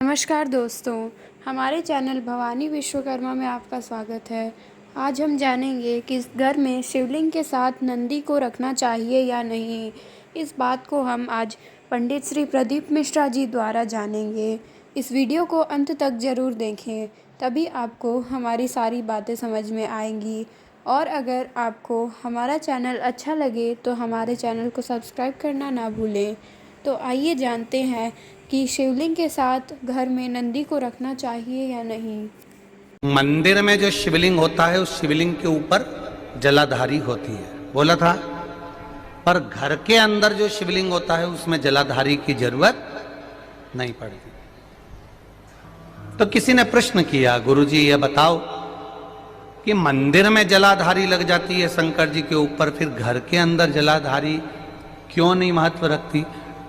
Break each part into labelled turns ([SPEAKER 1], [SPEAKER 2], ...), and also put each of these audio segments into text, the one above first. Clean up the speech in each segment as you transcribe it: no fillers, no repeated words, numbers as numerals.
[SPEAKER 1] नमस्कार दोस्तों, हमारे चैनल भवानी विश्वकर्मा में आपका स्वागत है। आज हम जानेंगे कि इस घर में शिवलिंग के साथ नंदी को रखना चाहिए या नहीं। इस बात को हम आज पंडित श्री प्रदीप मिश्रा जी द्वारा जानेंगे। इस वीडियो को अंत तक ज़रूर देखें, तभी आपको हमारी सारी बातें समझ में आएंगी। और अगर आपको हमारा चैनल अच्छा लगे तो हमारे चैनल को सब्सक्राइब करना ना भूलें। तो आइए जानते हैं कि शिवलिंग के साथ घर में नंदी को रखना चाहिए या नहीं।
[SPEAKER 2] मंदिर में जो शिवलिंग होता है उस शिवलिंग के ऊपर जलाधारी होती है, बोला था। पर घर के अंदर जो शिवलिंग होता है उसमें जलाधारी की जरूरत नहीं पड़ती। तो किसी ने प्रश्न किया, गुरुजी ये बताओ कि मंदिर में जलाधारी लग जाती है शंकर जी के ऊपर, फिर घर के अंदर जलाधारी क्यों नहीं महत्व रखती?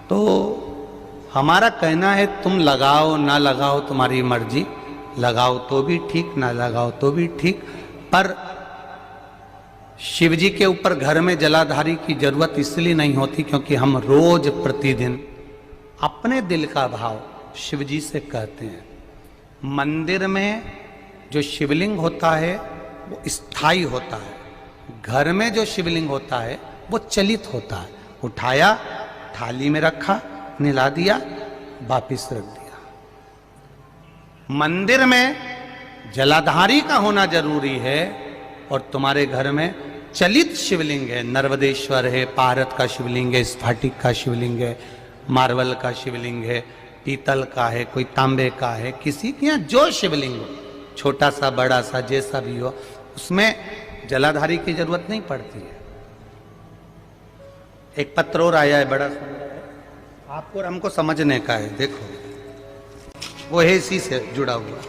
[SPEAKER 2] तो हमारा कहना है तुम लगाओ ना लगाओ तुम्हारी मर्जी, लगाओ तो भी ठीक ना लगाओ तो भी ठीक। पर शिव जी के ऊपर घर में जलाधारी की जरूरत इसलिए नहीं होती क्योंकि हम रोज प्रतिदिन अपने दिल का भाव शिव जी से कहते हैं। मंदिर में जो शिवलिंग होता है वो स्थायी होता है, घर में जो शिवलिंग होता है वो चलित होता है। उठाया, थाली में रखा, निला दिया, वापिस रख दिया। मंदिर में जलाधारी का होना जरूरी है और तुम्हारे घर में चलित शिवलिंग है, नर्मदेश्वर है, पारत का शिवलिंग है, स्फटिक का शिवलिंग है, मार्बल का शिवलिंग है, पीतल का है, कोई तांबे का है, किसी के यहाँ जो शिवलिंग हो, छोटा सा बड़ा सा जैसा भी हो, उसमें जलाधारी की जरूरत नहीं पड़ती है। एक पत्र और आया है, बड़ा सुंदर है, आपको और हमको समझने का है। देखो, वो है इसी से जुड़ा हुआ।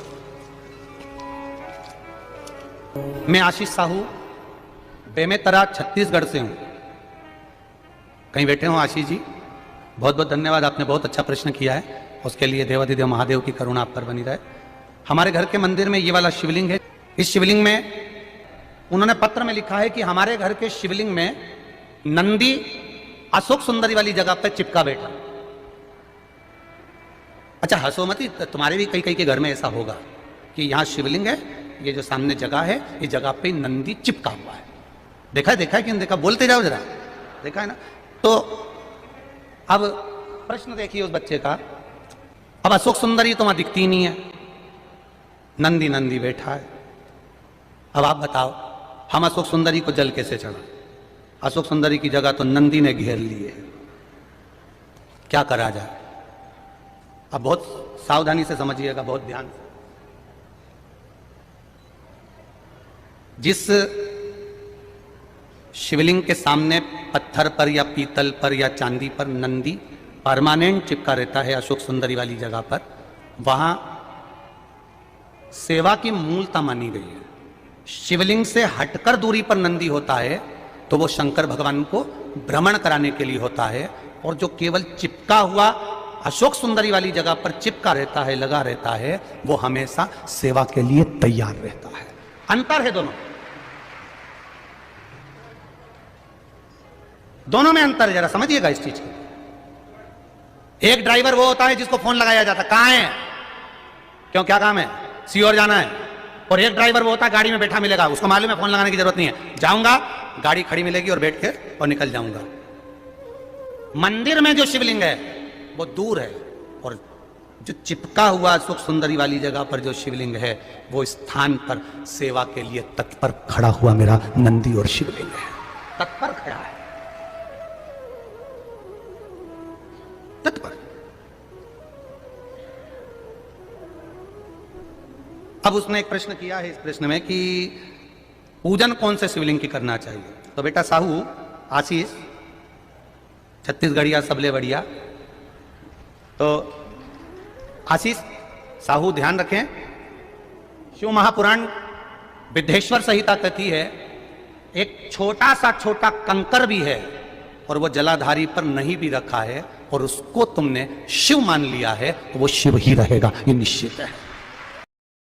[SPEAKER 2] मैं आशीष साहू बेमेतरा छत्तीसगढ़ से हूं। कहीं बैठे हो आशीष जी? बहुत बहुत धन्यवाद, आपने बहुत अच्छा प्रश्न किया है। उसके लिए देवाधिदेव महादेव की करुणा आप पर बनी रहे। हमारे घर के मंदिर में ये वाला शिवलिंग है। इस शिवलिंग में उन्होंने पत्र में लिखा है कि हमारे घर के शिवलिंग में नंदी अशोक सुंदरी वाली जगह पर चिपका बैठा। अच्छा हंसो मत, तुम्हारे भी कई कई के घर में ऐसा होगा कि यहाँ शिवलिंग है, ये जो सामने जगह है, इस जगह पे नंदी चिपका हुआ है। देखा है कि नहीं देखा? बोलते जाओ जरा, देखा है ना? तो अब प्रश्न देखिए उस बच्चे का। अब अशोक सुंदरी तो वहां दिखती नहीं है, नंदी नंदी बैठा है। अब आप बताओ हम अशोक सुंदरी को जल कैसे चढ़ा? अशोक सुंदरी की जगह तो नंदी ने घेर ली है, क्या करा जाए? अब बहुत सावधानी से समझिएगा, बहुत ध्यान से। जिस शिवलिंग के सामने पत्थर पर या पीतल पर या चांदी पर नंदी परमानेंट चिपका रहता है अशोक सुंदरी वाली जगह पर, वहां सेवा की मूलता मानी गई है। शिवलिंग से हटकर दूरी पर नंदी होता है तो वो शंकर भगवान को भ्रमण कराने के लिए होता है, और जो केवल चिपका हुआ अशोक सुंदरी वाली जगह पर चिपका रहता है, लगा रहता है, वो हमेशा सेवा के लिए तैयार रहता है। अंतर है दोनों में अंतर है, जरा समझिएगा इस चीज को। एक ड्राइवर वो होता है जिसको फोन लगाया जाता है, कहां है, क्यों, क्या काम है, सीओर जाना है। और एक ड्राइवर वो होता है गाड़ी में बैठा मिलेगा, उसको मालूम है फोन लगाने की जरूरत नहीं है, जाऊंगा गाड़ी खड़ी मिलेगी और बैठ के और निकल जाऊंगा। मंदिर में जो शिवलिंग है वो दूर है, और जो चिपका हुआ अशोक सुंदरी वाली जगह पर जो शिवलिंग है वो स्थान पर सेवा के लिए तत्पर खड़ा हुआ मेरा नंदी और शिवलिंग है, तत्पर खड़ा है, तत्पर। अब उसने एक प्रश्न किया है इस प्रश्न में कि पूजन कौन से शिवलिंग की करना चाहिए? तो बेटा साहू आशीष छत्तीसगढ़िया सबले बढ़िया। तो आशीष साहू ध्यान रखें, शिव महापुराण विद्धेश्वर संहिता कहती है एक छोटा सा छोटा कंकर भी है और वो जलाधारी पर नहीं भी रखा है और उसको तुमने शिव मान लिया है तो वो शिव ही रहेगा, ये निश्चित है।